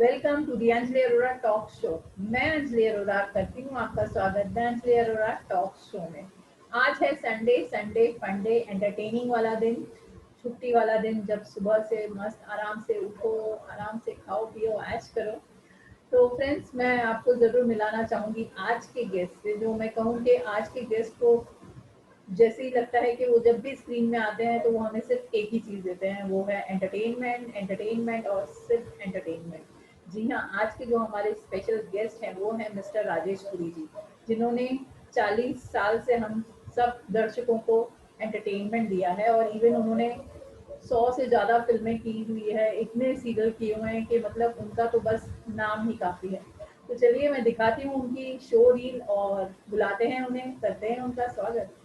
Welcome to the Anjali Arora talk show. मैं अंजलि अरोड़ा करती हूँ आपका स्वागत the Anjali Arora talk show में। आज है संडे फंडे एंटरटेनिंग वाला दिन, छुट्टी वाला दिन, जब सुबह से मस्त आराम से उठो, आराम से खाओ पियो ऐश करो। तो फ्रेंड्स, मैं आपको ज़रूर मिलाना चाहूँगी आज के गेस्ट से। जो मैं कहूँ कि आज के गेस्ट को जैसे ही लगता है कि वो जब भी स्क्रीन में आते हैं तो वो हमें सिर्फ एक ही चीज़ देते हैं, वो है एंटरटेनमेंट, एंटरटेनमेंट और सिर्फ एंटरटेनमेंट। जी हाँ, आज के जो हमारे स्पेशल गेस्ट हैं वो हैं मिस्टर राजेश पुरी जी, जिन्होंने 40 साल से हम सब दर्शकों को एंटरटेनमेंट दिया है और इवन उन्होंने 100 से ज़्यादा फिल्में की हुई है, इतने सीरियल किए हुए हैं कि मतलब उनका तो बस नाम ही काफ़ी है। तो चलिए मैं दिखाती हूँ उनकी शो रील और बुलाते हैं उन्हें, करते हैं उनका स्वागत।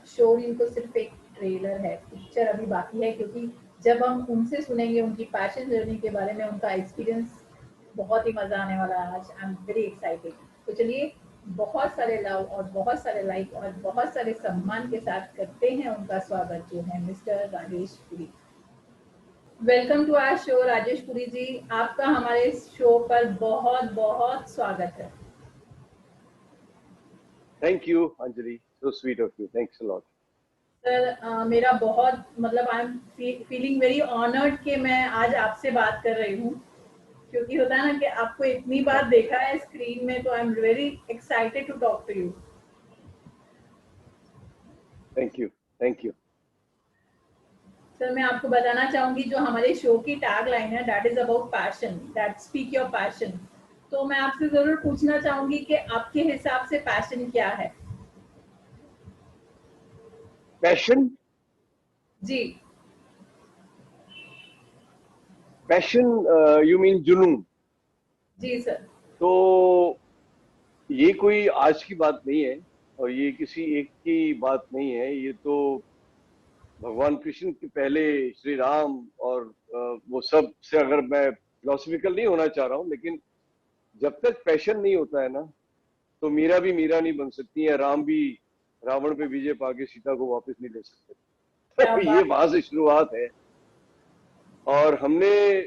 शो इनको सिर्फ एक ट्रेलर है, पिक्चर अभी बाकी है, क्योंकि जब हम उनसे सुनेंगे उनकी पैशन जर्नी के बारे में, उनका एक्सपीरियंस, बहुत ही मजा आने वाला है। आज आई एम वेरी एक्साइटेड। तो चलिए, बहुत सारे लव और बहुत सारे लाइक और बहुत सारे सम्मान के साथ करते हैं उनका स्वागत, जो है mister Rajesh Puri. Welcome to our show Rajesh Puri ji, आपका हमारे शो पर बहुत बहुत स्वागत है। Thank you, Anjali. So sweet of you. Thanks a lot. Sir, मेरा बहुत मतलब आई एम फीलिंग वेरी ऑनर्ड कि मैं आज आपसे बात कर रही हूँ, क्योंकि होता है ना कि आपको इतनी बार देखा है स्क्रीन में, तो I am very excited to talk to you. Thank you. Thank you. Sir, मैं आपको बताना चाहूंगी, जो हमारे शो की टैग लाइन है, that is about passion, that speak your passion. तो मैं आपसे जरूर पूछना चाहूंगी कि आपके हिसाब से पैशन क्या है? Passion? Ji. Passion, you mean जुनून? जी सर। तो ये कोई आज की बात नहीं है और ये किसी एक की बात नहीं है। ये तो भगवान कृष्ण के पहले श्री राम और वो सब से, अगर मैं फिलोसफिकल नहीं होना चाह रहा हूँ, लेकिन जब तक पैशन नहीं होता है ना, तो मीरा भी मीरा नहीं बन सकती है, राम भी रावण पे विजय पाके सीता को वापस नहीं ले सकते। क्या तो ये बात। वहां से शुरुआत है। और हमने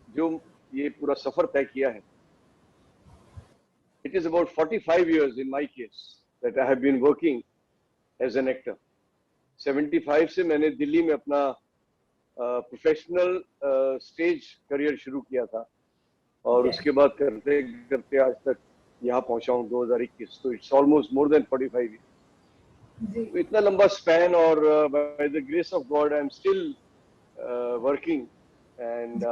जो ये पूरा सफर तय किया है, it is about 45 years in my case that I have been working as an actor. 75 से मैंने दिल्ली में अपना प्रोफेशनल स्टेज करियर शुरू किया था और उसके बाद करते करते आज तक यहाँ पहुंचा हूँ 2021। तो it's almost more than 45 years। तो इतना लंबा स्पैन, और by the grace of God I am still working and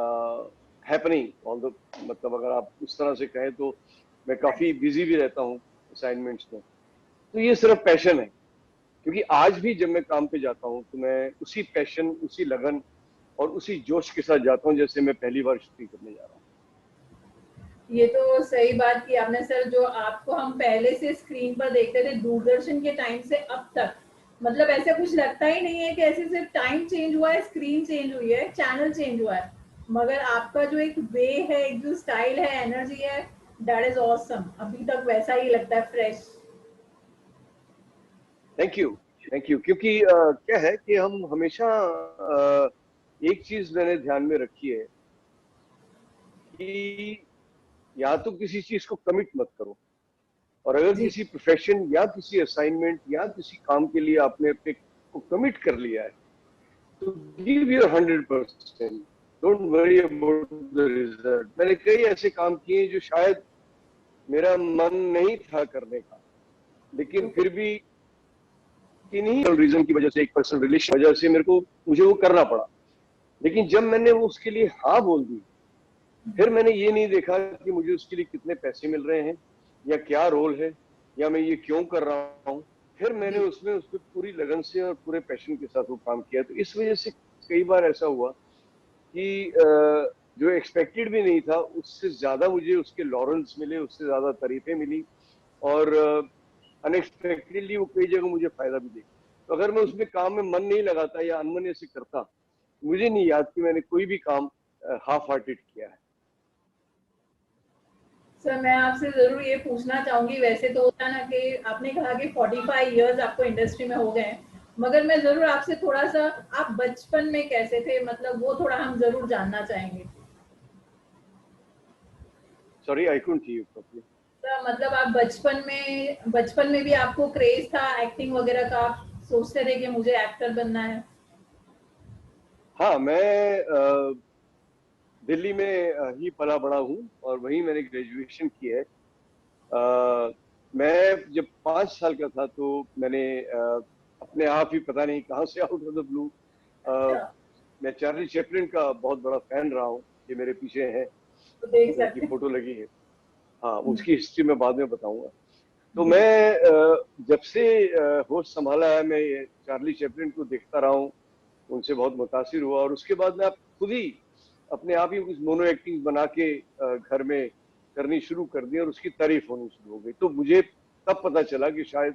happening on the, मतलब अगर आप उस तरह से कहें तो मैं काफी बिजी भी रहता हूँ असाइनमेंट्स में। तो ये सिर्फ पैशन है, क्योंकि आज भी जब मैं काम पे जाता हूँ तो मैं उसी पैशन, उसी लगन और उसी जोश के साथ जाता हूँ जैसे मैं पहली बार शूटिंग करने जा रहा हूँ। ये तो सही बात की आपने सर। जो आपको हम पहले से स्क्रीन पर देखते थे दूरदर्शन के टाइम से अब तक, मतलब ऐसे कुछ लगता ही नहीं है कि ऐसे सिर्फ टाइम चेंज हुआ है, स्क्रीन चेंज हुई है, चैनल चेंज हुआ है, मगर आपका जो एक वे है, एक जो स्टाइल है, एनर्जी है, दैट इज ऑसम। अभी तक वैसा ही लगता है, fresh. Thank you, thank you. क्योंकि क्या है कि हम हमेशा एक चीज मैंने ध्यान में रखी है कि या तो किसी चीज को कमिट मत करो, और अगर जी। किसी प्रोफेशन या किसी असाइनमेंट या किसी काम के लिए आपने अपने को कमिट कर लिया है, तो give your 100%। Don't worry about the result. मैंने कई ऐसे काम किए जो शायद मेरा मन नहीं था करने का, लेकिन फिर भी किन्हीं रीजन की वजह से, एक पर्सनल रिलेशन वजह से मुझे वो करना पड़ा। लेकिन जब मैंने वो उसके लिए हाँ बोल दी, फिर मैंने ये नहीं देखा कि मुझे उसके लिए कितने पैसे मिल रहे हैं या क्या रोल है या मैं ये क्यों कर रहा हूँ। फिर मैंने जी। उसमें पूरी लगन से और पूरे पैशन के साथ वो काम किया। तो इस वजह से कई बार ऐसा हुआ कि जो एक्सपेक्टेड भी नहीं था, उससे ज्यादा मुझे उसके लॉरेंस मिले, उससे ज्यादा तारीफें मिली, और अनएक्सपेक्टेडली वो कई जगह मुझे फायदा भी दे। तो अगर मैं उसमें काम में मन नहीं लगाता या अनमने से करता, मुझे नहीं याद कि मैंने कोई भी काम हाफ हार्टेड किया है। सर, मैं आपसे जरूर ये पूछना चाहूंगी, वैसे तो होता ना कि आपने कहा कि 45 इयर्स आपको इंडस्ट्री में हो गए हैं, मगर मैं जरूर आपसे थोड़ा सा, आप बचपन में कैसे थे, मतलब वो थोड़ा हम जरूर जानना चाहेंगे। Sorry, I couldn't hear you properly. Sir, मतलब आप बचपन में भी आपको क्रेज था एक्टिंग वगैरह का, आप सोचते थे कि मुझे एक्टर बनना है? हाँ, मैं दिल्ली में ही पला बड़ा हूँ और वहीं मैंने ग्रेजुएशन की है। मैं जब 5 साल का था तो मैंने अपने आप ही पता नहीं कहाँ से आउट ऑफ द ब्लू, अच्छा। मैं चार्ली चैपलिन का बहुत बड़ा फैन रहा हूँ। ये मेरे पीछे है, तो देख उनकी सकते हैं। फोटो लगी है। हाँ, उसकी हिस्ट्री मैं बाद में बताऊंगा। तो जी। मैं जब से होश संभाला है, मैं ये चार्ली चैपलिन को देखता रहा हूँ, उनसे बहुत मुतासिर हुआ, और उसके बाद मैं खुद ही अपने आप ही कुछ मोनो एक्टिंग बना के घर में करनी शुरू कर दी और उसकी तारीफ होनी शुरू हो गई। तो मुझे तब पता चला कि शायद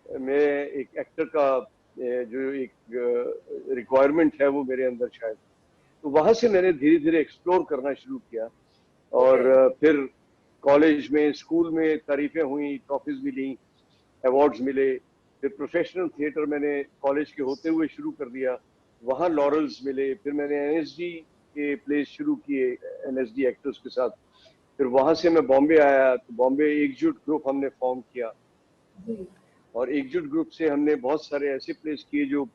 मैं एक एक्टर का जो एक रिक्वायरमेंट है वो मेरे अंदर शायद। तो वहां से मैंने धीरे धीरे एक्सप्लोर करना शुरू किया, ओके। और फिर कॉलेज में, स्कूल में तारीफें हुई, ट्रॉफीज मिली, अवार्ड्स मिले। फिर प्रोफेशनल थिएटर मैंने कॉलेज के होते हुए शुरू कर दिया, वहां लॉरल्स मिले। फिर मैंने एनएसडी के प्लेस शुरू किए, एनएसडी एक्टर्स के साथ। फिर वहां से मैं बॉम्बे आया, तो बॉम्बे एकजुट ग्रुप हमने फॉर्म किया, जी। और एकजुट ग्रुप से हमने बहुत सारे ऐसे प्लेस किए जो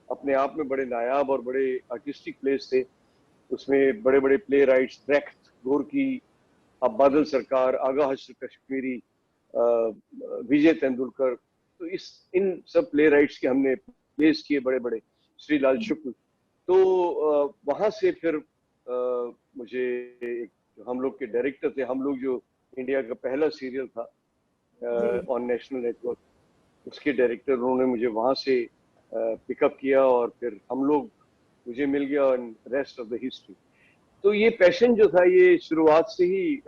अपने आप में बड़े नायाब और बड़े आर्टिस्टिक प्लेस थे। उसमें बड़े बड़े प्ले राइट्स, ब्रेख्त, गोरकी, अब बादल सरकार, आगा हश्र कश्मीरी, विजय तेंदुलकर, तो इस इन सब प्ले राइट्स के हमने प्लेस किए बड़े बड़े, श्रीलाल शुक्ल। तो वहां से फिर मुझे एक, जो हम लोग के डायरेक्टर थे, हम लोग जो इंडिया का पहला सीरियल था जी। ऑन नेशनल नेटवर्क, उसके डायरेक्टर, उन्होंने मुझे वहां से पिकअप किया, और फिर हम लोग, मुझे मिल गया, और रेस्ट ऑफ द हिस्ट्री। तो ये पैशन जो था, ये शुरुआत से ही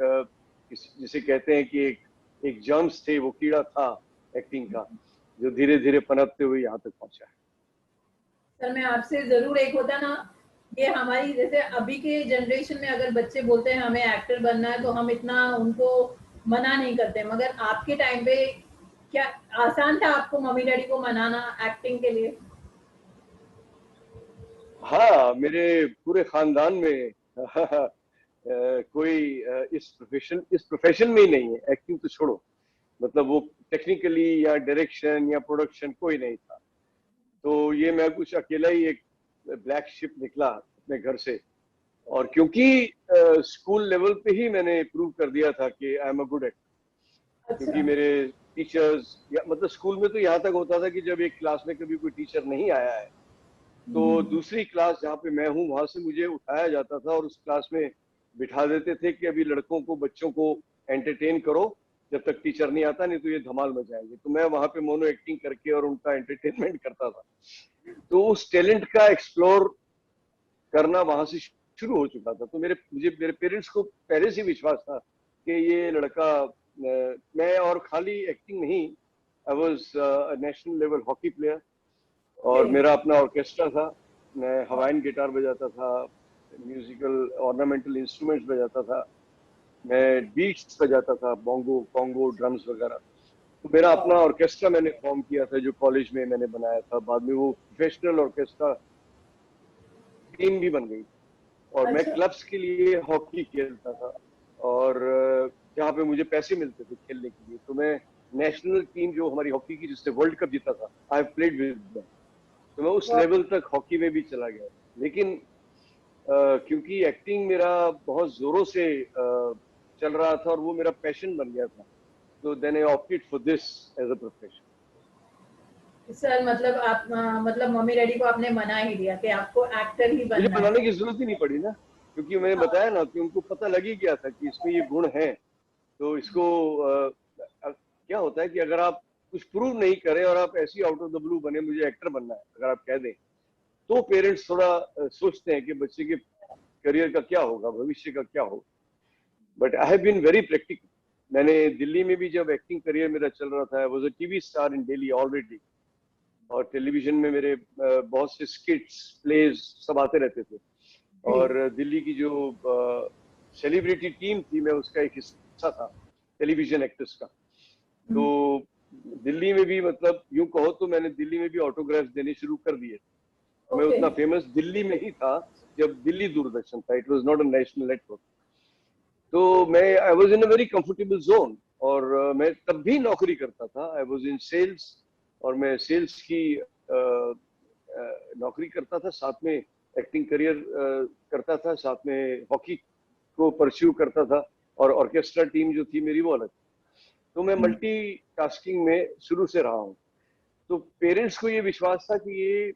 जिसे कहते हैं कि एक जर्म्स थे, वो कीड़ा था एक्टिंग का, जो धीरे धीरे पनपते हुए यहाँ तक पहुंचा है। सर, मैं आपसे जरूर, एक होता ना, ये हमारी जैसे अभी के जनरेशन में अगर बच्चे बोलते हैं हमें एक्टर बनना है, तो हम इतना उनको मना नहीं करते, मगर आपके टाइम पे क्या आसान था आपको मम्मी डैडी को मनाना एक्टिंग के लिए? हाँ, मेरे पूरे खानदान में कोई इस प्रोफेशन में ही नहीं है, एक्टिंग तो छोड़ो, मतलब वो टेक्निकली या डायरेक्शन या प्रोडक्शन कोई नहीं था। तो ये मैं कुछ अकेला ही एक ब्लैक शिप निकला अपने घर से। और क्योंकि स्कूल लेवल पे ही मैंने प्रूव कर दिया था कि I am a good actor, अच्छा। क्योंकि मेरे टीचर्स, या मतलब स्कूल में तो यहाँ तक होता था कि जब एक क्लास में कभी कोई टीचर नहीं आया है, तो दूसरी क्लास जहाँ पे मैं हूँ वहां से मुझे उठाया जाता था और उस क्लास में बिठा देते थे कि अभी लड़कों को, बच्चों को एंटरटेन करो जब तक टीचर नहीं आता, नहीं तो ये धमाल मचाएंगे। तो मैं वहां पे मोनो एक्टिंग करके और उनका एंटरटेनमेंट करता था। तो उस टैलेंट का एक्सप्लोर करना वहां से शुरू हो चुका था। तो मेरे पेरेंट्स को पहले से विश्वास था कि ये लड़का, मैं और खाली एक्टिंग नहीं, I was national level hockey player, और मेरा अपना ऑर्केस्ट्रा था, मैं हवाइन गिटार बजाता था, म्यूजिकल ऑर्नामेंटल इंस्ट्रूमेंट्स बजाता था, मैं बीट्स बजाता था, बोंगो कॉन्गो ड्रम्स वगैरह। तो मेरा अपना ऑर्केस्ट्रा मैंने फॉर्म किया था जो कॉलेज में मैंने बनाया था। बाद में वो प्रोफेशनल ऑर्केस्ट्रा टीम भी बन गई और मैं अच्छा। क्लब्स के लिए हॉकी खेलता था और जहाँ पे मुझे पैसे मिलते थे खेलने के लिए, तो मैं नेशनल टीम जो हमारी हॉकी की जिससे वर्ल्ड कप जीता था, I have played with them. तो मैं उस लेवल तक हॉकी में भी चला गया। लेकिन क्योंकि एक्टिंग मेरा बहुत जोरों से चल रहा था और वो मेरा पैशन बन गया था, तो then I opted for this as a profession. Sir मतलब आप मतलब मम्मी डैडी को आपने मना ही दिया कि आपको एक्टर ही मुझे बनना बनाने है। की जरूरत ही नहीं पड़ी ना, क्योंकि मैंने हाँ। बताया ना कि उनको पता लग ही गया था कि इसमें ये गुण है। तो इसको क्या होता है कि अगर आप कुछ प्रूव नहीं करें और आप ऐसी आउट ऑफ द ब्लू बने मुझे एक्टर बनना है, अगर आप कह दें, तो पेरेंट्स थोड़ा सोचते हैं कि बच्चे के करियर का क्या होगा, भविष्य का क्या होगा। But I have been very practical. मैंने दिल्ली में भी जब एक्टिंग करियर मेरा चल रहा था, आई was a TV star in Delhi already, और टेलीविजन में मेरे बहुत से स्किट्स प्लेज सब आते रहते थे। जी। और दिल्ली की जो सेलिब्रिटी टीम थी, मैं उसका एक हिस्सा था, टेलीविजन एक्टर्स का। तो हम्म, दिल्ली में भी मतलब यूं कहो तो मैंने दिल्ली में भी ऑटोग्राफ देने शुरू कर दिए। मैं ओके। उतना फेमस दिल्ली में ही था जब दिल्ली दूरदर्शन था, it was not a national network. तो मैं I was in a very comfortable zone, और मैं तब भी नौकरी करता था, आई वाज इन सेल्स, और मैं सेल्स की नौकरी करता था, साथ में एक्टिंग करियर करता था, साथ में हॉकी को परस्यू करता था, और ऑर्केस्ट्रा टीम जो थी मेरी वो अलग। तो मैं हम्म, मल्टी टास्किंग में शुरू से रहा हूँ। तो पेरेंट्स को ये विश्वास था कि ये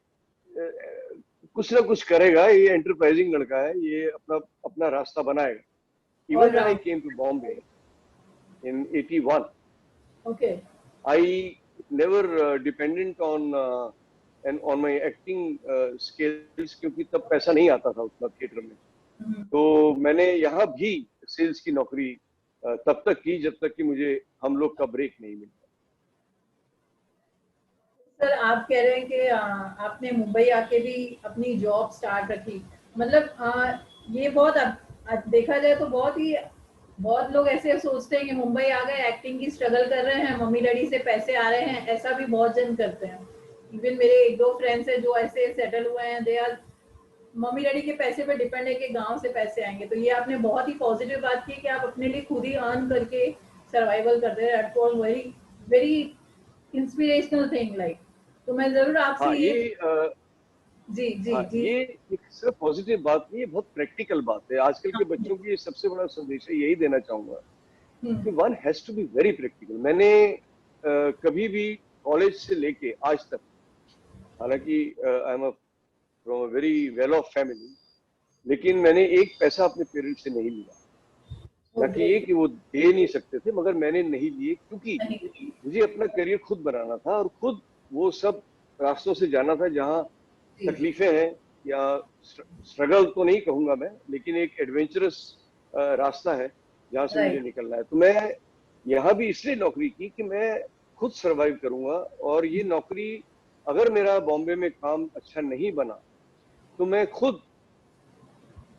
कुछ ना कुछ करेगा, ये एंटरप्राइजिंग लड़का है, ये अपना अपना रास्ता बनाएगा। Even when I all round. Came to Bombay in 81, okay. I never dependent on and on my acting skills, क्योंकि तब पैसा नहीं आता था उतना थिएटर में। हम्म। तो मैंने यहाँ भी सेल्स की नौकरी तब तक की जब तक कि मुझे हम लोग का ब्रेक नहीं मिला। सर आप कह रहे हैं कि आपने मुंबई आके भी अपनी जॉब स्टार्ट रखी। मतलब ये बहुत देखा जाए तो बहुत लोग ऐसे सोचते हैं कि मुंबई आ गए, एक्टिंग की स्ट्रगल कर रहे हैं, मम्मी डैडी से पैसे आ रहे हैं, ऐसा भी बहुत जन करते हैं। इवन मेरे एक दो फ्रेंड्स हैं जो ऐसे सेटल हुए हैं, दे आर मम्मी डैडी के पैसे पे डिपेंड है कि गांव से पैसे आएंगे। तो ये आपने बहुत ही पॉजिटिव बात की कि आप अपने लिए खुद ही अर्न करके सर्वाइवल करते हैं। That was very very inspirational thing like. तो मैं जरूर आपसे हाँ ये। ये जी जी हाँ जी। ये एक सिर्फ पॉजिटिव बात नहीं, ये बहुत प्रैक्टिकल बात है। आजकल के बच्चों की सबसे बड़ा संदेश है, यही देना चाहूंगा हम्म। कि one has to be very practical. मैंने कभी भी कॉलेज से लेके आज तक, हालांकि I am from a very well off family, लेकिन मैंने एक पैसा अपने पेरेंट्स से नहीं लिया। ओ न कि ये ग्रेट। कि वो दे नहीं सकते थे, मगर मैंने नहीं लिए, क्योंकि नहीं। मुझे अपना करियर खुद बनाना था और खुद वो सब रास्तों से जाना था जहाँ जी। तकलीफें हैं, या स्ट्रगल तो नहीं कहूंगा मैं, लेकिन एक एडवेंचरस रास्ता है जहाँ से मुझे राइट। निकलना है। तो मैं यहाँ भी इसलिए नौकरी की कि मैं खुद सरवाइव करूंगा, और ये नौकरी अगर मेरा बॉम्बे में काम अच्छा नहीं बना तो मैं खुद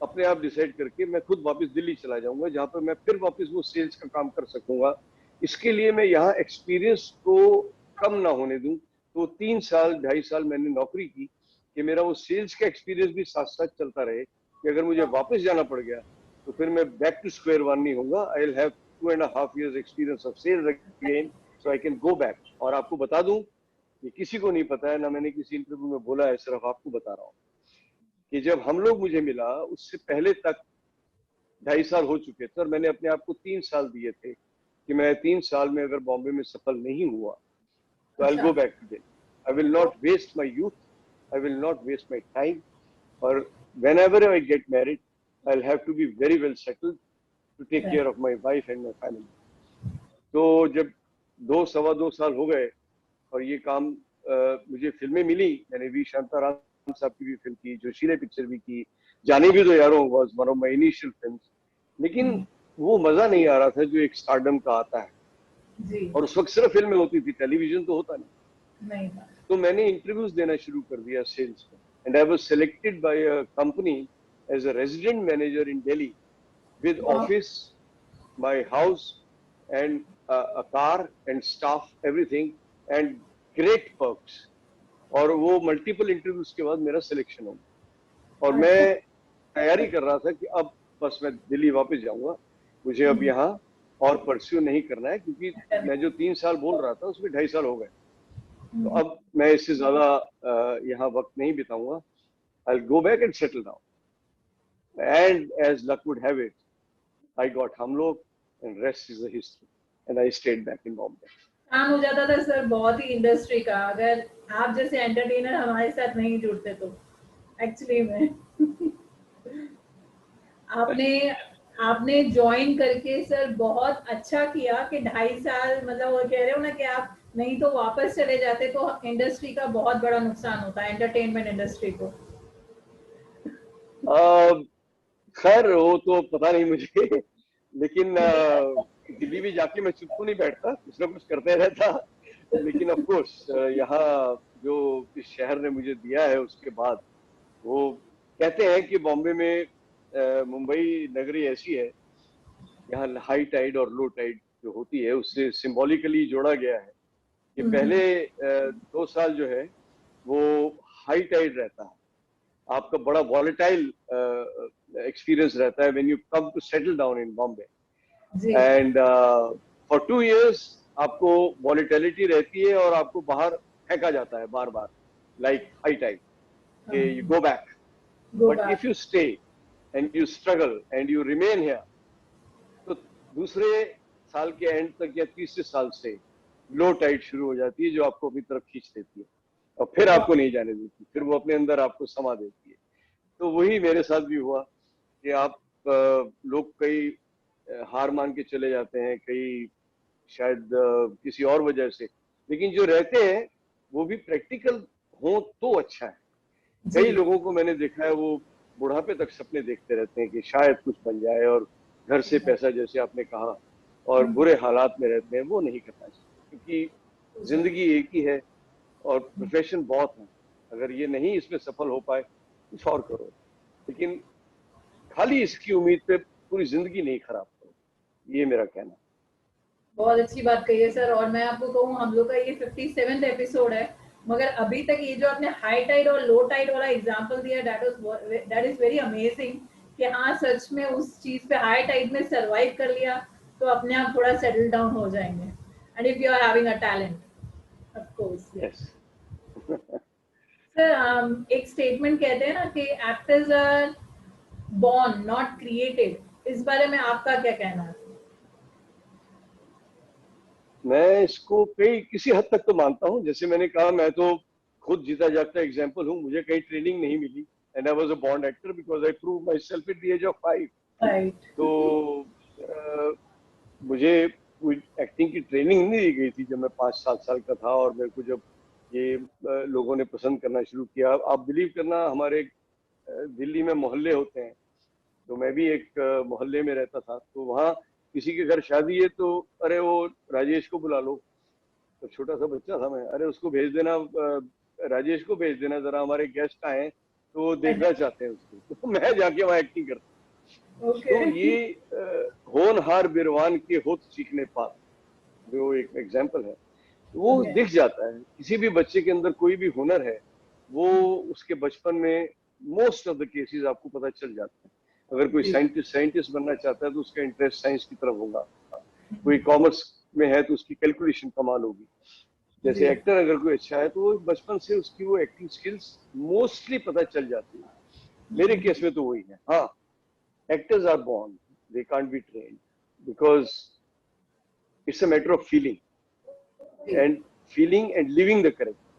अपने आप डिसाइड करके मैं खुद वापस दिल्ली चला जाऊंगा, जहां पर मैं फिर वापस वो सेल्स का काम कर सकूंगा। इसके लिए मैं यहाँ एक्सपीरियंस को कम ना होने दूं। तो 3 साल 2.5 साल मैंने नौकरी की कि मेरा वो सेल्स का एक्सपीरियंस भी साथ साथ चलता रहे, कि अगर मुझे वापस जाना पड़ गया तो फिर मैं बैक टू स्क्वायर वन नहीं होऊंगा। I will have 2.5 years experience of sales again, so I can go back. और आपको बता दूं, ये किसी को नहीं पता है ना, मैंने किसी इंटरव्यू में बोला है, सिर्फ आपको बता रहा हूँ कि जब हम लोग मुझे मिला उससे पहले तक 2.5 साल हो चुके थे, और मैंने अपने आप को 3 साल दिए थे कि मैं 3 साल में अगर बॉम्बे में सफल नहीं हुआ तो आई विल अच्छा। Go back to Delhi. I will not waste my youth, I will not waste my time, और whenever I get married I will have to be very well settled to take care right. Of my wife and my family. तो जब 2 सवा 2 साल हो गए और ये काम मुझे फिल्में मिली, मैंने वी शांताराम साहब की भी फिल्म की, जोशीले पिक्चर भी की, जाने भी दो यारों was one of my initial films, लेकिन वो मजा नहीं आ रहा था जो एक स्टारडम का आता है। जी। और उस वक्त सिर्फ फिल्में होती थी, टेलीविजन तो होता नहीं। नहीं था। तो मैंने इंटरव्यूज देना शुरू कर दिया सेल्स में, and I was selected by a company as a resident manager in Delhi with वाह। office, my house, and a car and staff, everything, and great perks. और वो मल्टीपल इंटरव्यूज के बाद मेरा सिलेक्शन हो गया, और मैं अच्छा। तैयारी कर रहा था कि अब बस मैं दिल्ली वापस जाऊंगा, मुझे अब यहाँ और परस्यू नहीं करना है, क्योंकि मैं जो 3 साल बोल रहा था उसमें 2.5 साल हो गए। तो अब मैं इससे ज्यादा यहाँ वक्त नहीं बिताऊंगा। I'll go back and settle down. And as luck would have it, I got हम लोग, and rest is the history. And I stayed back in Bombay. काम हो जाता था सर बहुत ही इंडस्ट्री का, अगर आप जैसे एंटरटेनर हमारे साथ नहीं जुड़ते तो एक्चुअली में आपने आपने ज्वाइन करके सर बहुत अच्छा किया कि 2.5 साल, मतलब वो कह रहे हो ना कि आप नहीं तो वापस चले जाते तो इंडस्ट्री का बहुत बड़ा नुकसान होता है, एंटरटेनमेंट इंडस्ट्री को। खैर वो तो पता नहीं मुझे, लेकिन दिल्ली भी जाके मैं चुप तो नहीं बैठता, कुछ ना कुछ करते रहता। लेकिन ऑफ कोर्स यहाँ जो इस शहर ने मुझे दिया है उसके बाद, वो कहते हैं कि बॉम्बे में मुंबई नगरी ऐसी है, यहाँ हाई टाइड और लो टाइड जो होती है उससे सिंबॉलिकली जोड़ा गया है कि पहले 2 साल जो है वो हाई टाइड रहता है, आपका बड़ा वॉलेटाइल एक्सपीरियंस रहता है when you come to settle down in Bombay, जी। एंड फॉर 2 years आपको वॉलेटिलिटी रहती है और आपको बाहर फेंका जाता है बार बार, like high tide, you go back. Go but back. If you stay and you struggle and you remain here, तो दूसरे साल के एंड तक या तीसरे साल से लो टाइड शुरू हो जाती है जो आपको अपनी तरफ खींच देती है, और फिर आपको नहीं जाने देती, फिर वो अपने अंदर आपको समा देती है। तो वही मेरे साथ भी हुआ कि आप लोग कई हार मान के चले जाते हैं, कई शायद किसी और वजह से, लेकिन जो रहते हैं वो भी प्रैक्टिकल हो तो अच्छा है। कई जी। लोगों को मैंने देखा है वो बुढ़ापे तक सपने देखते रहते हैं कि शायद कुछ बन जाए, और घर से पैसा, जैसे आपने कहा, और बुरे हालात में रहते हैं, वो नहीं करना चाहिए, क्योंकि जिंदगी एक ही है और प्रोफेशन बहुत है। अगर ये नहीं इसमें सफल हो पाए कुछ और करो, लेकिन खाली इसकी उम्मीद पे पूरी जिंदगी नहीं खराब करो, ये मेरा कहना है। बहुत अच्छी बात कही है सर। और मैं आपको कहूँ हम लोग का ये 57th एपिसोड है, मगर अभी तक ये जो आपने हाई टाइड और लो टाइड वाला एग्जांपल दिया, दैट इज वेरी अमेजिंग कि हाँ सच में उस चीज पे हाई टाइड में सरवाइव कर लिया तो अपने आप थोड़ा सेटल डाउन हो जाएंगे, and if you are having a talent of course. Yes. Sir एक स्टेटमेंट कहते हैं ना कि actors are born not created, इस बारे में आपका क्या कहना है? मैं इसको कई किसी हद तक तो मानता हूँ। जैसे मैंने कहा, मैं तो खुद जीता जागता एग्जाम्पल हूँ, मुझे कहीं ट्रेनिंग नहीं मिली, and I was a born actor because I prove myself at the age of 5। Right. तो मुझे कोई एक्टिंग की ट्रेनिंग नहीं दी गई थी जब मैं 5-7 साल का था, और मेरे को जब ये लोगों ने पसंद करना शुरू किया। आप बिलीव करना, हमारे दिल्ली में मोहल्ले होते हैं, तो मैं भी एक मोहल्ले में रहता था, तो वहाँ किसी के घर शादी है तो अरे वो राजेश को बुला लो। तो छोटा सा बच्चा था मैं, अरे उसको भेज देना, राजेश को भेज देना, जरा हमारे गेस्ट आए तो वो देखना चाहते हैं उसको। तो मैं जाके वहाँ एक्टिंग करता। ओके। तो ये होनहार बिरवान के होत सीखने पात, जो एक एग्जाम्पल है, वो दिख जाता है। किसी भी बच्चे के अंदर कोई भी हुनर है, वो उसके बचपन में मोस्ट ऑफ द केसेस आपको पता चल जाता है। अगर कोई साइंटिस्ट बनना चाहता है तो उसका इंटरेस्ट साइंस की तरफ होगा, कोई कॉमर्स में है तो उसकी कैलकुलेशन कमाल होगी। जैसे एक्टर अगर कोई अच्छा है तो वो बचपन से उसकी वो एक्टिंग स्किल्स मोस्टली पता चल जाती है। मेरे केस में तो वही है। हाँ, actors are born, they can't be trained because it's a matter of feeling and living the character.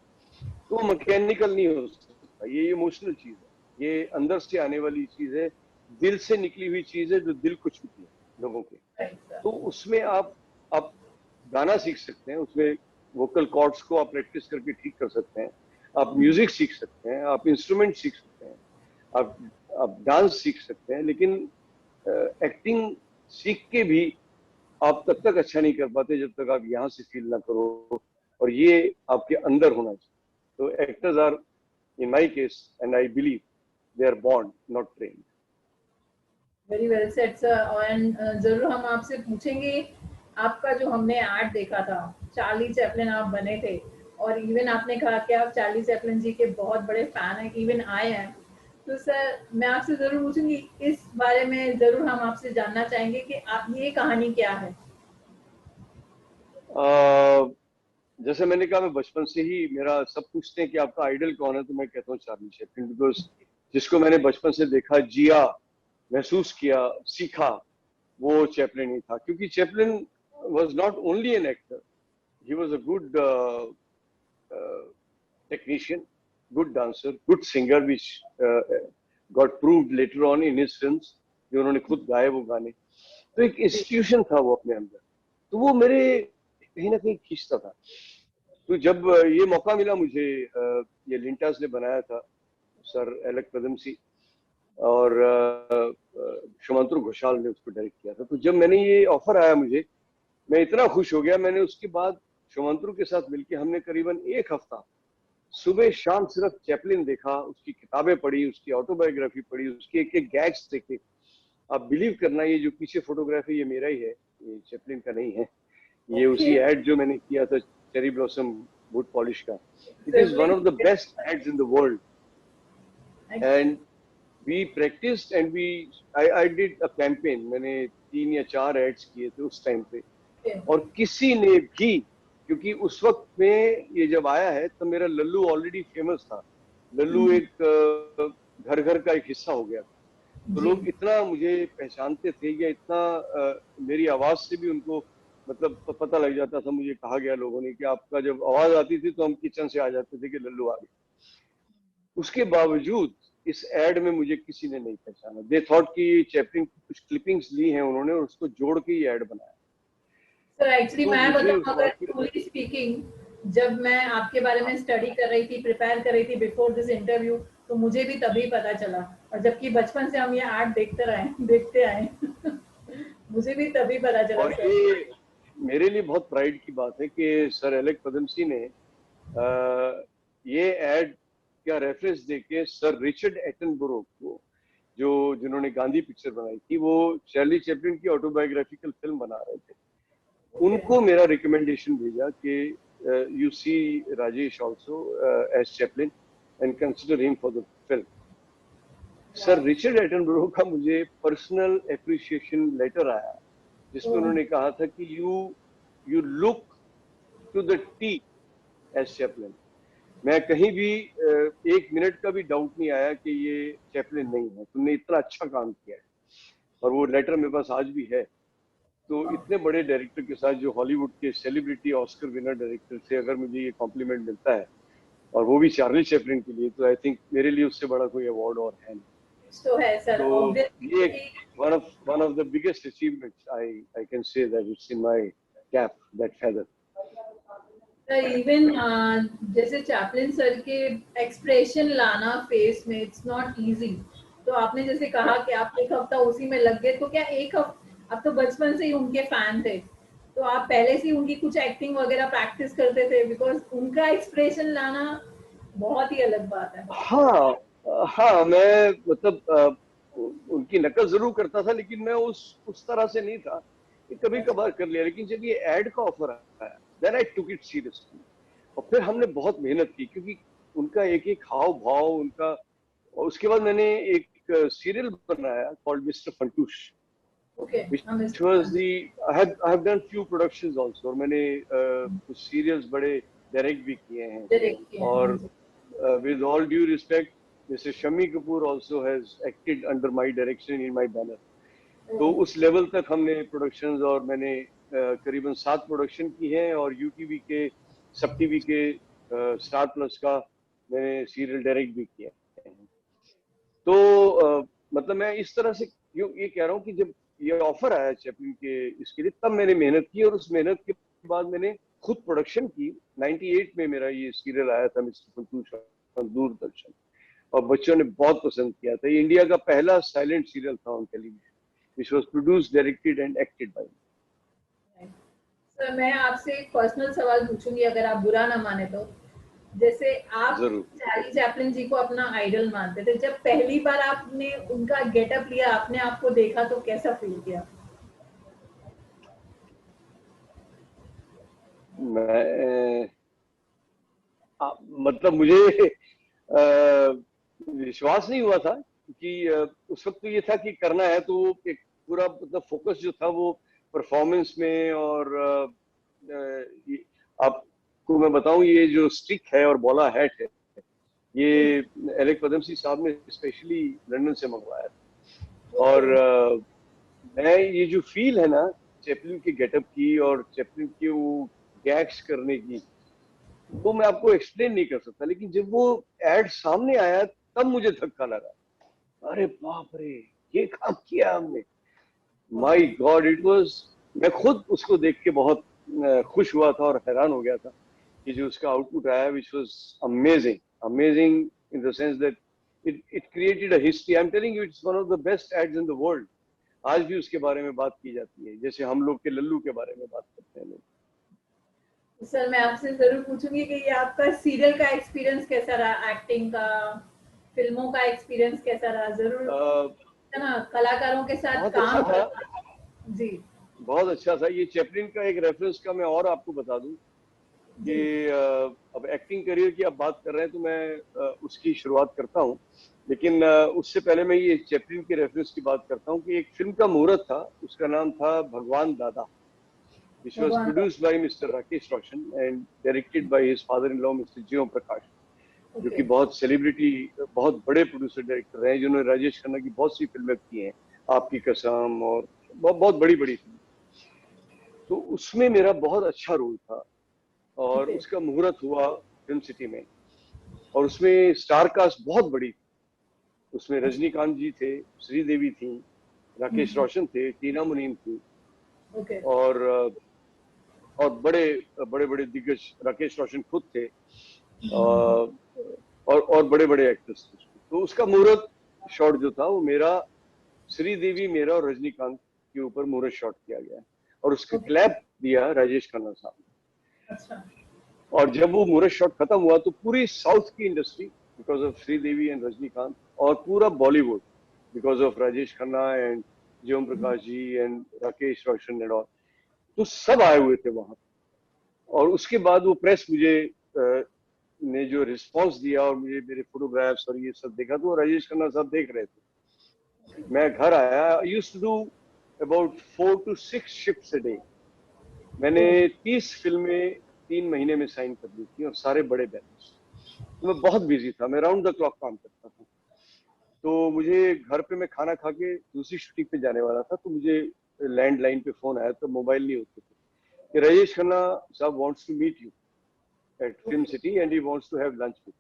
तो मैकेनिकल नहीं हो सकता, ये इमोशनल चीज है, ये अंदर से आने वाली चीज है, दिल से निकली हुई चीज है जो दिल को छूती है लोगों के। तो उसमें आप गाना सीख सकते हैं, उसमें वोकल कॉर्ड्स को आप प्रैक्टिस करके ठीक कर सकते हैं, आप म्यूजिक सीख सकते हैं, आप इंस्ट्रूमेंट सीख सकते हैं, आप डांस सीख सकते हैं, लेकिन एक्टिंग सीख के भी आप तब तक अच्छा नहीं कर पाते जब तक आप यहाँ से फील ना करो और और ये आपके अंदर होना चाहिए। तो actors are in my case and I believe they are born not trained. Very well said sir. And जरूर हम आपसे पूछेंगे, आपका जो हमने ऐड देखा था, चार्ली चैपलिन आप बने थे, और इवन आपने कहा कि आप चार्ली चैपलिन जी के बहुत बड़े फैन हैं, इवन आए हैं। तो सर मैं आपसे जरूर पूछूंगी, इस बारे में जरूर हम आपसे जानना चाहेंगे कि आप ये कहानी क्या है। जैसे मैंने कहा, मैं बचपन से ही, मेरा सब पूछते हैं कि आपका आइडल कौन है, तो मैं कहता हूँ चार्ली चैपलिन, बिकॉज जिसको मैंने बचपन से देखा, जिया, महसूस किया, सीखा, वो चैपलिन ही था। क्योंकि Chaplin was not only an actor, he was a good technician, good dancer, good singer, which got proved later on in his films, जो उन्होंने खुद गाए वो गाने। तो एक इंस्टीट्यूशन था वो अपने अंदर, तो वो मेरे कहीं ना कहीं खींचता था। तो जब ये मौका मिला मुझे, ये लिंटास ने बनाया था, सर एलेक पदमसी और शुमंतरू घोषाल ने उसको डायरेक्ट किया था। तो जब मैंने ये ऑफर आया मुझे, मैं इतना खुश हो गया। मैंने उसके बाद शुमंतरू के साथ मिलकर हमने करीबन एक हफ्ता सुबह शाम सिर्फ चैपलिन देखा, उसकी किताबें पढ़ी, उसकी ऑटोबायोग्राफी पढ़ी, उसके एक एक गैग्स देखे। आप बिलीव करना, ये जो पीछे फोटोग्राफ है ये मेरा ही है, ये चैपलिन का नहीं है। ये उसी एड जो मैंने किया था चेरी ब्लॉसम बूट पॉलिश का। It is one of the best ads in the world. And we practised and I did a campaign. मैंने 3 या 4 एड्स किए थे उस टाइम पे, और किसी ने भी, क्योंकि उस वक्त में ये जब आया है तो मेरा लल्लू ऑलरेडी फेमस था। लल्लू एक घर घर का एक हिस्सा हो गया था। तो लोग इतना मुझे पहचानते थे, या इतना मेरी आवाज से भी उनको मतलब पता लग जाता था। मुझे कहा गया लोगों ने कि आपका जब आवाज आती थी तो हम किचन से आ जाते थे कि लल्लू आ गया। उसके बावजूद इस एड में मुझे किसी ने नहीं पहचाना। दे थॉट कि चैपलिन की कुछ क्लिपिंग्स ली हैं उन्होंने और उसको जोड़ के ही एड बनाया। सर एक्चुअली तो मैं मुझे बताऊं, उस अगर बात की, ट्रूली स्पीकिंग, जब मैं आपके बारे में स्टडी कर रही थी, प्रिपेयर कर रही थी बिफोर दिस इंटरव्यू, तो मुझे भी तभी पता चला। और जबकि बचपन से हम ये आर्ट देखते आए मुझे भी तभी पता चला और सर। ये मेरे लिए बहुत प्राइड की बात है कि सर एलेक पदमसी ने ये एड का रेफरेंस देके सर रिचर्ड एटनबरो को, जिन्होंने गांधी पिक्चर बनाई थी, वो चार्ली चैपलिन की ऑटोबायोग्राफिकल फिल्म बना रहे थे, उनको मेरा रिकमेंडेशन भेजा कि you see Rajesh also as Chaplin and consider him for the film. Sir Richard Attenborough का मुझे पर्सनल एप्रिसिएशन लेटर आया, जिसमें उन्होंने कहा था कि you look to the T as Chaplin. मैं कहीं भी 1 मिनट का भी डाउट नहीं आया कि ये चैपलिन नहीं है, तुमने इतना अच्छा काम किया है। और वो लेटर मेरे पास आज भी है। तो इतने बड़े डायरेक्टर के साथ, जो हॉलीवुड के सेलिब्रिटी ऑस्कर विनर डायरेक्टर से, अगर मुझे ये कॉम्प्लीमेंट मिलता है, और वो भी चार्ली चैपलिन के लिए, तो आई थिंक मेरे लिए उससे बड़ा कोई अवार्ड और है नहीं। तो है सर, तो ये obviously one of the biggest achievements, I can say that it's in my cap, that feather. Even जैसे चैपलिन सर के एक्सप्रेशन लाना फेस में, इट्स नॉट इजी। तो आपने जैसे कहा कि आप एक हफ्ता उसी में लग गए, तो क्या एक हफ्ता, आप तो बचपन से ही उनके फैन थे, तो आप पहले से ही उनकी कुछ एक्टिंग वगैरह प्रैक्टिस करते थे? बिकॉज उनका एक्सप्रेशन लाना बहुत ही अलग बात है। हाँ, हाँ, मैं मतलब उनकी नकल जरूर करता था, लेकिन मैं उस तरह से नहीं था कि कभी कभार कर लिया। लेकिन जब ये एड का ऑफर आया, then I took it seriously. और फिर हमने बहुत मेहनत की, क्योंकि उनका एक एक हाव भाव उनका। और उसके बाद मैंने एक सीरियल बनाया called mister Funtoosh, okay, which was the I have done few productions also, और मैंने कुछ सीरियल्स बड़े डायरेक्ट भी किए हैं। और with all due respect, Mr. Shami Kapoor also has acted under my direction in my banner. तो उस लेवल तक हमने प्रोडक्शंस, और मैंने करीबन 7 प्रोडक्शन की हैं, और यूटीवी के, सब टीवी के, स्टार प्लस का मैंने सीरियल डायरेक्ट भी किया है। तो मतलब मैं इस तरह से ये कह रहा हूँ कि जब ये ऑफर आया चैपलिन के इसके लिए, तब मैंने मेहनत की, और उस मेहनत के बाद मैंने खुद प्रोडक्शन की। 98 में मेरा ये सीरियल आया था, मिस्टर फंटूश, दूरदर्शन, और बच्चों ने बहुत पसंद किया था। ये इंडिया का पहला साइलेंट सीरियल था on television, which was produced, directed and acted by me. तो मैं आपसे एक पर्सनल सवाल पूछूंगी, अगर आप बुरा ना माने तो। जैसे आप जरूर। चार्ली चैपलिन जी को अपना आइडल मानते थे, जब पहली बार आपने उनका गेटअप लिया, आपने आपको देखा, तो कैसा फील किया? मैं मतलब मुझे विश्वास नहीं हुआ था कि उस वक्त तो ये था कि करना है, तो एक पूरा मतलब फोकस जो था वो परफॉर्मेंस में। और आपको मैं बताऊं, ये जो स्टिक है और बॉला हैट है, ये एलेक पदमसी साहब ने स्पेशली लंदन से मंगवाया था। ओके। और मैं ये जो फील है ना चैपलिन के गेटअप की और चैपलिन की वो गैग्स करने की, वो मैं आपको एक्सप्लेन नहीं कर सकता। लेकिन जब वो एड सामने आया तब मुझे धक्का लगा। अरे बाप रे, ये काम किया हमने। My okay. God, it was, मैं खुद उसको देख के बहुत खुश हुआ था और हैरान हो गया था कि जो उसका आउटपुट आया, which was amazing. Amazing in the sense that it created a history. I am telling you, it's one of the best ads in the world. आज भी उसके बारे में बात की जाती है, जैसे हम लोग के लल्लू के बारे में बात करते हैं लोग। सर, मैं आपसे जरूर पूछूंगी कि ये आपका सीरियल का एक्सपीरियंस कैसा रहा, एक्टिंग का, फिल्मों का एक्सपीरियंस कैसा रहा, जरूर, है ना, कलाकारों के साथ बहुत अच्छा काम था। करना। जी। बहुत अच्छा था। ये चैपलिन का एक रेफरेंस का मैं और आपको बता दूं जी। कि अब एक्टिंग करियर की आप बात कर रहे हैं तो मैं उसकी शुरुआत करता हूं। लेकिन उससे पहले मैं ये चैपलिन के रेफरेंस की बात करता हूं कि एक फिल्म का मुहूर्त था, उसका नाम था भगवान दादा, which was भगवान का। produced by Mr. Rakesh Roshan and directed by his father-in-law Mr. Jio Prakash, जो ओके। कि बहुत सेलिब्रिटी, बहुत बड़े प्रोड्यूसर डायरेक्टर हैं, जिन्होंने राजेश खन्ना की बहुत सी फिल्में की हैं, आपकी कसम और बहुत बहुत बड़ी बड़ी फिल्म। तो उसमें मेरा बहुत अच्छा रोल था और ओके। उसका मुहूर्त हुआ फिल्म सिटी में। और उसमें स्टार कास्ट बहुत बड़ी थी। उसमें रजनीकांत जी थे, श्रीदेवी थी, राकेश रोशन थे, टीना मुनीम थी, ओके। और बड़े बड़े बड़े दिग्गज, राकेश रोशन खुद थे, और बड़े बड़े एक्टर्स थे उसमें। तो उसका मुहूर्त शॉट जो था वो मेरा, श्रीदेवी मेरा और रजनीकांत के ऊपर मुहूर्त शॉट किया गया और उसका ओके। क्लैप दिया राजेश खन्ना साहब ने। अच्छा। और जब वो मुहूर्त शॉट खत्म हुआ तो पूरी साउथ की industry, because of Sridevi and Rajinikanth, और पूरा Bollywood because of Rajesh Khanna and Om Prakash ji and Rakesh Roshan and all, तो सब आए हुए थे वहां। और उसके बाद वो प्रेस मुझे ने जो रिस्पांस दिया और मुझे मेरे फोटोग्राफ्स और ये सब देखा, तो राजेश खन्ना साहब देख रहे थे। मैं घर आया, I used to do about 4 to 6 shifts a day. मैंने 30 फिल्में 3 महीने में साइन कर दी थी और सारे बड़े बैनर्स। तो मैं बहुत बिजी था, मैं राउंड द क्लॉक काम करता था। तो मुझे घर पे, मैं खाना खा के दूसरी शूटिंग पे जाने वाला था, तो मुझे लैंडलाइन पे फोन आया, तो मोबाइल नहीं होते थे, कि राजेश खन्ना साहब wants to meet you at film okay. City and he wants to have lunch with.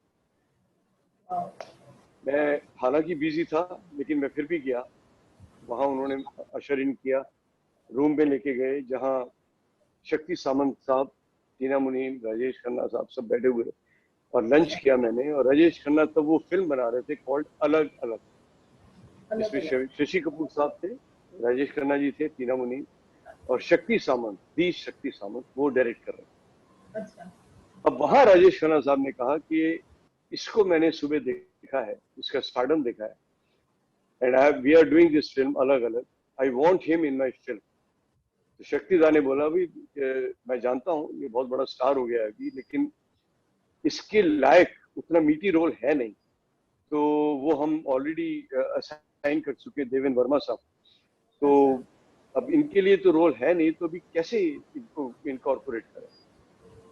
Wow. मैं हालांकि बिजी था, लेकिन मैं फिर भी गया वहां। उन्होंने अशर इन किया, रूम में लेके गए जहां शक्ति सामंत साहब, टीना मुनीम, राजेश खन्ना साहब सब बैठे हुए थे, और लंच किया मैंने। और राजेश खन्ना तब वो फिल्म बना रहे थे कॉल्ड अलग अलग, अलग जिसमें अलग। शशि कपूर साहब थे, राजेश खन्ना जी थे, टीना मुनीम, और शक्ति सामंत, दी शक्ति सामंत, वो डायरेक्ट कर रहे थे। अच्छा। अब वहां राजेश खन्ना साहब ने कहा कि इसको मैंने सुबह देखा है, इसका स्टारडम देखा है, and I we are doing this film अलग अलग, I want him in my film. तो शक्तिदा ने बोला, भी मैं जानता हूँ ये बहुत बड़ा स्टार हो गया है अभी, लेकिन इसके लायक उतना मीटी रोल है नहीं, तो वो हम ऑलरेडी असाइन कर चुके देवेंद्र वर्मा साहब। तो अच्छा। अब इनके लिए तो रोल है नहीं, तो अभी कैसे इनको इनकॉर्पोरेट करें।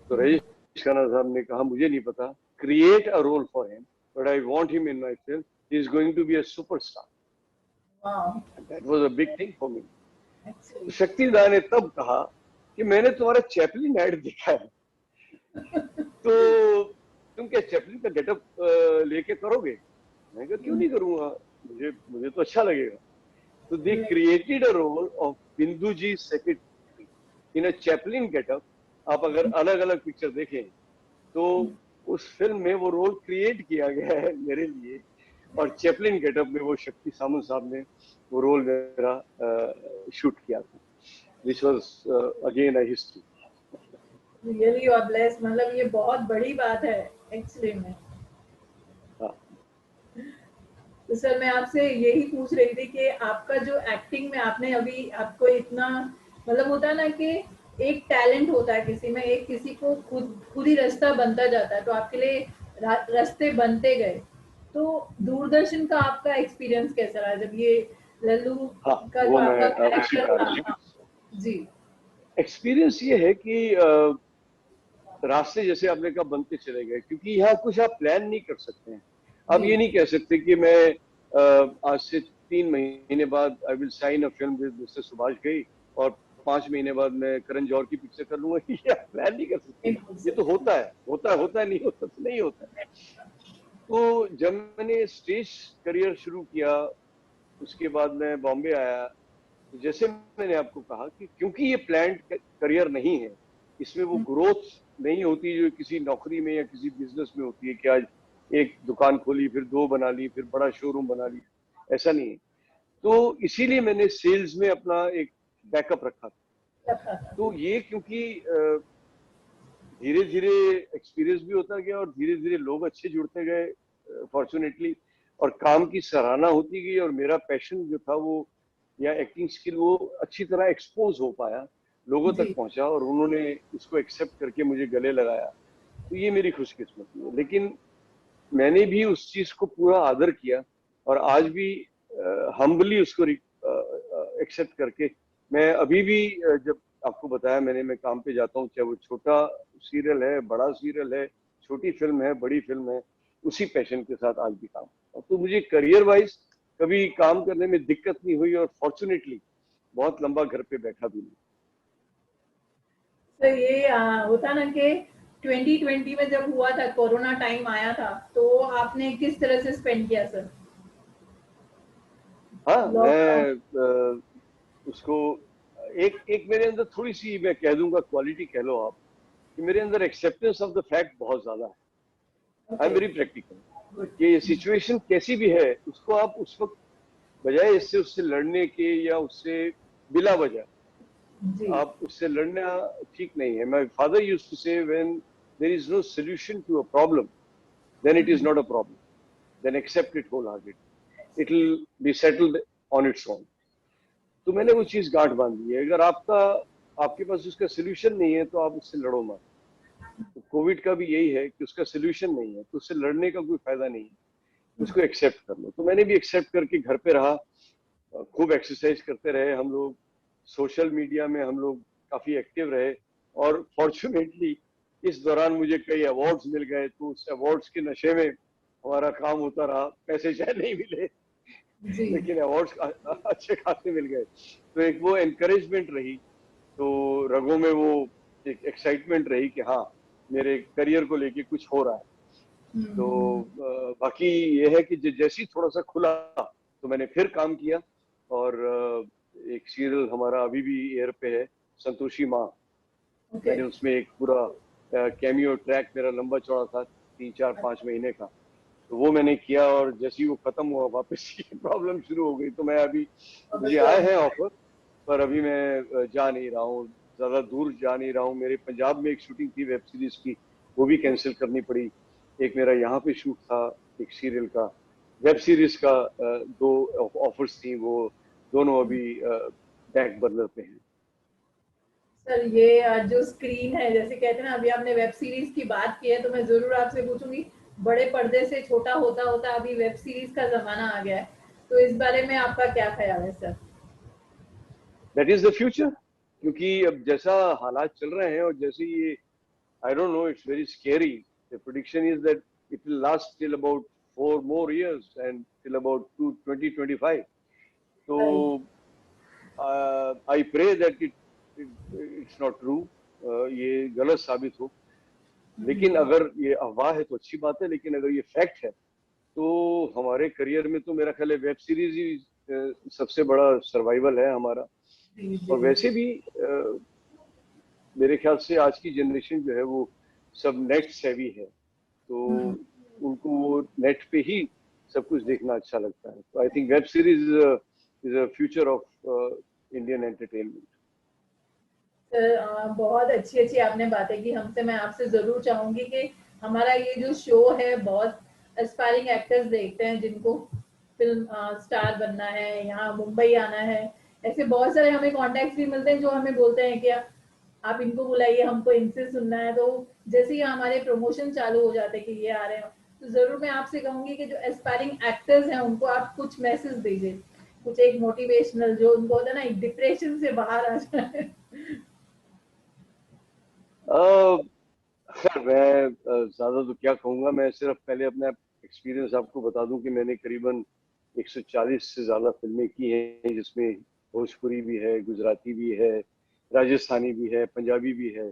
तो राजेश खन्ना साहब ने कहा, मुझे नहीं पता, create a role for him, but I want him in my film, he is going to be a superstar. Wow. That was a big thing for me. तो एक्चुअली। शक्तिदा ने तब कहा कि मैंने तुम्हारा चैपलिन ऐड देखा है, तो तुम क्या चैपलिन का गेटअप लेके करोगे? मैं कहा, क्यों नहीं करूंगा, मुझे मुझे तो अच्छा लगेगा। तो they created a role of Bindu ji secretary in a Chaplin getup. आप अगर अलग अलग पिक्चर देखें तो उस फिल्म में वो रोल क्रिएट किया गया है मेरे लिए, और चैपलिन गेटअप में वो शक्ति सामंत साहब ने वो रोल मेरा शूट किया था, which was again a history. Really you are blessed, मतलब ये बहुत बड़ी बात है एक्चुअली में। हाँ। तो सर मैं आपसे यही पूछ रही थी कि आपका जो एक्टिंग में आपने अभी आपको इतना मतलब होता है ना कि एक टैलेंट होता है किसी में, एक किसी को खुद खुद ही रास्ता बनता जाता है, तो आपके लिए रास्ते बनते गए। तो दूरदर्शन का आपका एक्सपीरियंस कैसा रहा जब ये लल्लू हाँ, का जो वो मैं आपका उसी कैरेक्टर पे था? आना हाँ, जी एक्सपीरियंस ये है कि रास्ते जैसे आपने कहा बनते चले गए, क्योंकि यहाँ कुछ आप प्लान नहीं कर सकते हैं। आप जी ये नहीं कह सकते कि मैं आज से 3 महीने बाद I will sign a film with mister Subhash Ghai और 5 महीने बाद मैं करण जौहर की पिक्चर कर लूंगा। ये आप प्लान नहीं कर सकते। नहीं बोल ये तो सकते। होता है, होता है, होता है, नहीं होता तो नहीं होता है। तो जब मैंने स्टेज करियर शुरू किया, उसके बाद मैं बॉम्बे आया, तो जैसे मैंने आपको कहा कि क्योंकि ये प्लान्ड करियर नहीं है, इसमें वो ग्रोथ नहीं होती जो किसी नौकरी में या किसी बिजनेस में होती है कि आज एक दुकान खोली, फिर दो बना ली, फिर बड़ा शोरूम बना लिया, ऐसा नहीं है। तो इसीलिए मैंने सेल्स में अपना एक बैकअप रखा था। रखा था। तो ये क्योंकि धीरे धीरे एक्सपीरियंस भी होता गया और धीरे धीरे लोग अच्छे जुड़ते गए फॉर्चुनेटली, और काम की सराहना होती गई, और मेरा पैशन जो था वो या एक्टिंग स्किल वो अच्छी तरह एक्सपोज हो पाया, लोगों तक जी पहुंचा और उन्होंने उसको एक्सेप्ट करके मुझे गले लगाया। तो ये मेरी खुशकिस्मती है। लेकिन मैंने भी उस चीज को पूरा आदर किया, और आज भी हम्बली उसको एक्सेप्ट करके मैं अभी भी जब आपको बताया मैंने, मैं काम पे जाता हूँ, चाहे वो छोटा सीरियल है, बड़ा सीरियल है, छोटी फिल्म है, बड़ी फिल्म है, उसी पैशन के साथ आज भी काम करता हूँ। तो मुझे करियर वाइज कभी काम करने में दिक्कत नहीं हुई, और फॉर्चुनेटली बहुत लंबा घर पे बैठा भी नहीं। सर ये होता ना कि 2020 में जब हुआ था, कोरोना टाइम आया था, तो आपने किस तरह से स्पेंड किया सर हाँ, लॉकडाउन? मैं उसको एक एक मेरे अंदर थोड़ी सी, मैं कह दूंगा क्वालिटी कह लो आप, कि मेरे अंदर एक्सेप्टेंस ऑफ द फैक्ट बहुत ज्यादा है। I am okay very practical, good. कि सिचुएशन कैसी भी है उसको आप उस वक्त, बजाय इससे उससे लड़ने के या उससे बिला वजह जी आप उससे लड़ना ठीक नहीं है। My father used to say, when there is no solution to a problem, then it is not a problem, then accept it whole hearted, it will be settled on its own. तो मैंने वो चीज गांठ बांध ली है। अगर आपके पास उसका सोल्यूशन नहीं है तो आप उससे लड़ो मत। तो कोविड का भी यही है कि उसका सोल्यूशन नहीं है, तो उससे लड़ने का कोई फायदा नहीं है, उसको एक्सेप्ट कर लो। तो मैंने भी एक्सेप्ट करके घर पे रहा, खूब एक्सरसाइज करते रहे हम लोग, सोशल मीडिया में हम लोग काफी एक्टिव रहे, और फॉर्चुनेटली इस दौरान मुझे कई अवार्ड्स मिल गए, तो उस अवार्ड्स के नशे में हमारा काम होता रहा। पैसे चाहे नहीं मिले, जी लेकिन अवार्ड्स अच्छे खासे मिल गए, तो एक वो एनकरेजमेंट रही। तो रगों में वो एक एक्साइटमेंट रही कि हाँ, मेरे करियर को लेके कुछ हो रहा है। तो हम्म। बाकी ये है कि जैसे ही थोड़ा सा खुला तो मैंने फिर काम किया, और एक सीरियल हमारा अभी भी एयर पे है, संतोषी माँ। ओके मैंने उसमें एक पूरा कैमियो ट्रैक मेरा लंबा चौड़ा था, 3 4 5 महीने का, तो वो मैंने किया। और जैसे ही वो खत्म हुआ, वापस ये प्रॉब्लम शुरू हो गई। तो मैं अभी, मुझे आए हैं ऑफर, पर अभी मैं जा नहीं रहा हूँ, ज्यादा दूर जा नहीं रहा हूँ। मेरे पंजाब में एक शूटिंग थी वेब सीरीज की, वो भी कैंसिल करनी पड़ी। एक मेरा यहाँ पे शूट था एक सीरियल का, वेब सीरीज का, दो ऑफर्स थी, वो दोनों अभी बैक बर्नर पे हैं। सर ये जो स्क्रीन है, जैसे कहते हैं ना, अभी आपने वेब सीरीज की बात की है, तो मैं जरूर आपसे पूछूंगी, बड़े पर्दे से छोटा होता होता अभी वेब सीरीज का जमाना आ गया है, तो इस बारे में आपका क्या ख्याल है sir? That is the future, क्योंकि अब जैसा हालात चल रहे हैं और जैसे ये, I don't know, it's very scary. The prediction is that it will last till about 4 more years and till about 2025. So right. I pray that it's not true. ये गलत साबित हो। लेकिन अगर ये अफवाह है तो अच्छी बात है, लेकिन अगर ये फैक्ट है तो हमारे करियर में तो मेरा ख्याल है वेब सीरीज ही सबसे बड़ा सर्वाइवल है हमारा। जी जी और वैसे जी। भी मेरे ख्याल से आज की जनरेशन जो है वो सब नेट सेवी है, तो हम्म। उनको वो नेट पे ही सब कुछ देखना अच्छा लगता है। तो I think web series is a future of Indian entertainment. Sir बहुत अच्छी अच्छी आपने बातें की हमसे। मैं आपसे जरूर चाहूंगी कि हमारा ये जो शो है, बहुत एस्पायरिंग एक्टर्स देखते हैं जिनको फिल्म स्टार बनना है, यहाँ मुंबई आना है। ऐसे बहुत सारे हमें कॉन्टेक्ट भी मिलते हैं जो हमें बोलते हैं कि आप इनको बुलाइए, हमको इनसे सुनना है। तो जैसे ही हमारे प्रमोशन चालू हो जाते हैं कि ये आ रहे हैं, तो जरूर मैं आपसे कहूंगी कि जो एस्पायरिंग एक्टर्स हैं उनको आप कुछ मैसेज दीजिए, कुछ एक मोटिवेशनल, जो उनको होता है ना एक डिप्रेशन से बाहर आ जाए। अ, खैर मैं ज्यादा तो क्या कहूंगा, मैं सिर्फ पहले अपना एक्सपीरियंस आपको बता दूं कि मैंने करीबन 140 से ज्यादा फिल्में की हैं, जिसमें भोजपुरी भी है, गुजराती भी है, राजस्थानी भी है, पंजाबी भी है,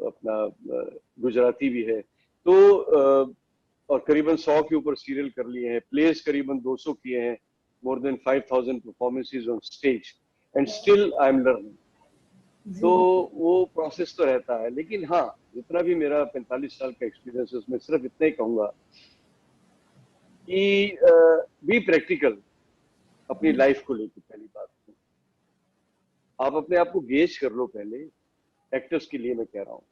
अपना गुजराती भी है। तो और करीबन 100 के ऊपर सीरियल कर लिए हैं, प्लेस करीबन 200 किए हैं, more than 5000 performances on stage, and still I am learning. तो जी। वो प्रोसेस तो रहता है, लेकिन हाँ, जितना भी मेरा 45 साल का एक्सपीरियंस है उसमें सिर्फ इतना ही कहूंगा कि बी प्रैक्टिकल अपनी लाइफ को लेकर। पहली बात, आप अपने आप को गेज कर लो पहले। एक्टर्स के लिए मैं कह रहा हूँ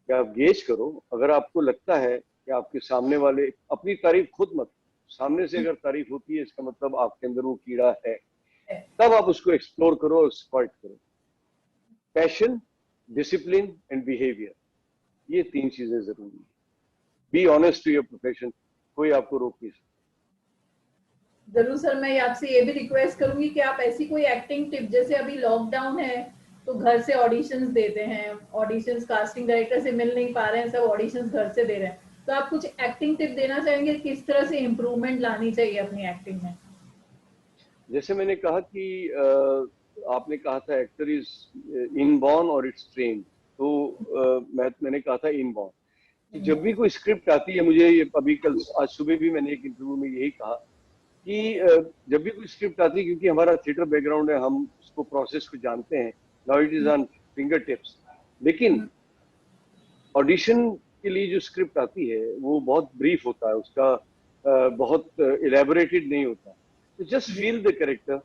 कि आप गेज करो। अगर आपको लगता है कि आपके सामने वाले, अपनी तारीफ खुद मत, सामने से अगर तारीफ होती है इसका मतलब आपके अंदर वो कीड़ा है, तब आप उसको एक्सप्लोर करो और स्पॉट करो। पैशन, डिसिप्लिन एंड बिहेवियर, ये तीन चीजें जरूरी है। Be honest to your profession, कोई आपको रोक नहीं सकता। जरूर सर, मैं आपसे ये भी रिक्वेस्ट करूंगी कि आप ऐसी कोई एक्टिंग टिप, जैसे अभी लॉकडाउन है तो घर से ऑडिशंस देते हैं, ऑडिशंस कास्टिंग डायरेक्टर से मिल नहीं पा रहे हैं, सब ऑडिशंस घर से दे रहे हैं, तो आप कुछ एक्टिंग टिप देना चाहेंगे किस तरह से इम्प्रूवमेंट लानी चाहिए अपनी एक्टिंग में? जैसे मैंने कहा कि आपने कहा था एक्टर इज इनबॉर्न और इट्स ट्रेन, तो मैंने कहा था इनबॉर्न। कि जब भी कोई स्क्रिप्ट आती है, मुझे ये अभी कल आज सुबह भी मैंने एक इंटरव्यू में यही कहा कि जब भी कोई स्क्रिप्ट आती है, क्योंकि हमारा थिएटर बैकग्राउंड है, हम उसको प्रोसेस को जानते हैं, now it is on finger tips. लेकिन ऑडिशन के लिए जो स्क्रिप्ट आती है वो बहुत ब्रीफ होता है, उसका बहुत इलेबोरेटेड नहीं होता। तो just feel the character,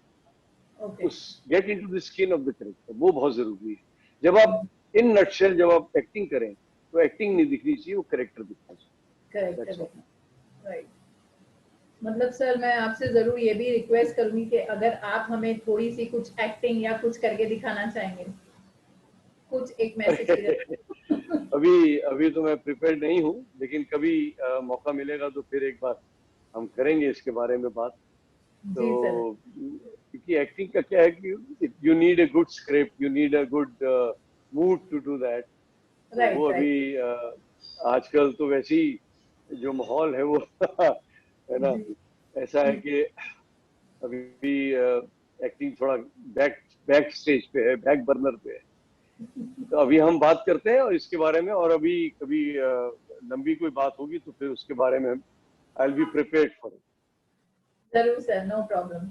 okay. उस get into the skin of the character, वो बहुत जरूरी है। जब आप इन नटशेल जब आप एक्टिंग करें तो एक्टिंग नहीं दिखनी चाहिए, वो कैरेक्टर दिखना चाहिए। Correct That's all. Correct. Right. मतलब सर मैं आपसे जरूर ये भी रिक्वेस्ट करूंगी कि अगर आप हमें थोड़ी सी कुछ एक्टिंग या कुछ करके दिखाना चाहेंगे, कुछ एक मैसेज की तरह। अभी अभी तो मैं प्रिपेयर नहीं हूँ, लेकिन कभी मौका मिलेगा तो फिर एक बार हम करेंगे इसके बारे में बात। जी सर। तो क्योंकि एक्टिंग का क्या है कि you need a good script, you need a good mood to do that. तो राइट वो राइट। अभी आजकल तो वैसे ही जो माहौल है वो है ना, जी। ऐसा है कि अभी एक्टिंग थोड़ा बैक बैक स्टेज पे है, बैक बर्नर पे है। तो अभी हम बात करते हैं और इसके बारे में, और अभी कभी लंबी कोई बात होगी तो फिर उसके बारे में I will be prepared for it. जरूर सर, नो प्रॉब्लम।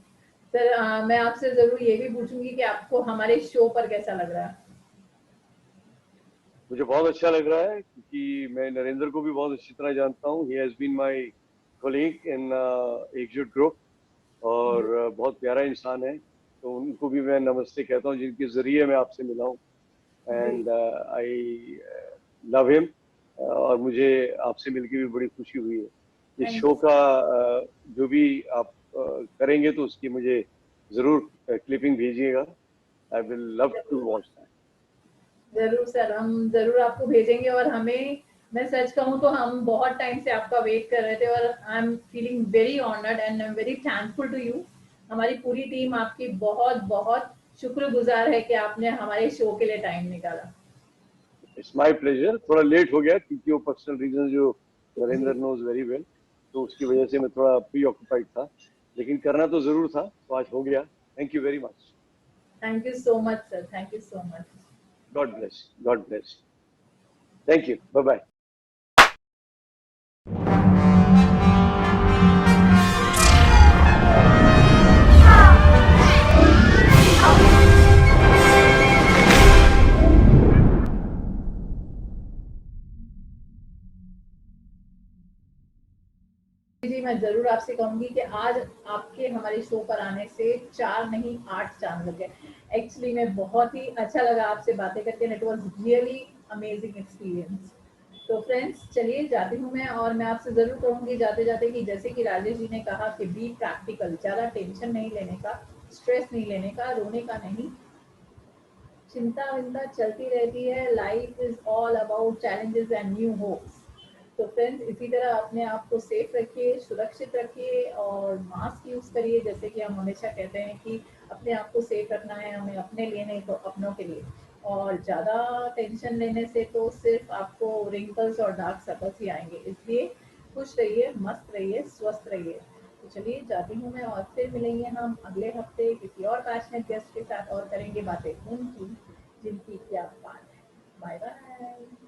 सर मैं आपसे जरूर ये भी पूछूंगी कि आपको हमारे शो पर कैसा लग रहा है? मुझे बहुत अच्छा लग रहा है, क्योंकि मैं नरेंद्र को भी बहुत अच्छी तरह जानता हूँ। He has been my colleague in Ekjut group, और बहुत प्यारा इंसान है। तो उनको भी मैं नमस्ते कहता हूँ, जिनके जरिए मैं आपसे मिला हूँ। जी। एंड आई लव हिम, और मुझे आपसे मिलकर भी बड़ी खुशी हुई है। इस थैंक शो यू। का जो भी आप करेंगे तो उसकी मुझे जरूर क्लिपिंग भेजिएगा। I will love to watch that. जरूर सर, हम जरूर आपको भेजेंगे। और हमें, मैं सच कहूँ तो हम बहुत टाइम से आपका वेट कर रहे थे, और I am feeling very honoured and I am very thankful to you. हमारी पूरी टीम आपकी बहुत बहुत शुक्रगुजार है कि आपने हमारे शो के लिए टाइम निकाला। It's my pleasure. थोड़ा लेट हो गया क्योंकि वो पर्सनल रीजन जो नरेंद्र जी। नोज वेरी वेल, तो उसकी वजह से मैं थोड़ा प्री ऑक्यूपाइड था, लेकिन करना तो जरूर था, तो आज हो गया। Thank you very much. Thank you so much sir, thank you so much. God bless, God bless. Thank you, bye bye. जी मैं जरूर आपसे कहूंगी कि आज आपके हमारे शो पर आने से 4 नहीं 8 चांद लग गए। एक्चुअली में बहुत ही अच्छा लगा आपसे बातें करके, it was really amazing experience. तो फ्रेंड्स चलिए जाती हूँ मैं, और मैं आपसे ज़रूर कहूँगी जाते जाते कि जैसे कि राजेश जी ने कहा कि बी प्रैक्टिकल, ज़्यादा टेंशन नहीं लेने का, स्ट्रेस नहीं लेने का, रोने का नहीं। चिंता विंता चलती रहती है, life is all about challenges and new hopes. तो फ्रेंड्स इसी तरह अपने आप को सेफ रखिए, सुरक्षित रखिए और मास्क यूज़ करिए, जैसे कि हम हमेशा कहते हैं कि अपने आप को सेफ रखना है हमें, अपने लिए नहीं तो अपनों के लिए। और ज़्यादा टेंशन लेने से तो सिर्फ आपको रिंकल्स और डार्क सर्कल्स ही आएंगे, इसलिए खुश रहिए, मस्त रहिए, स्वस्थ रहिए। तो चलिए जाती हूँ मैं, और फिर मिलेंगे हम अगले हफ्ते किसी और पैशनेट गेस्ट के साथ और करेंगे बातें उनकी जिनकी क्या बात है। Bye bye.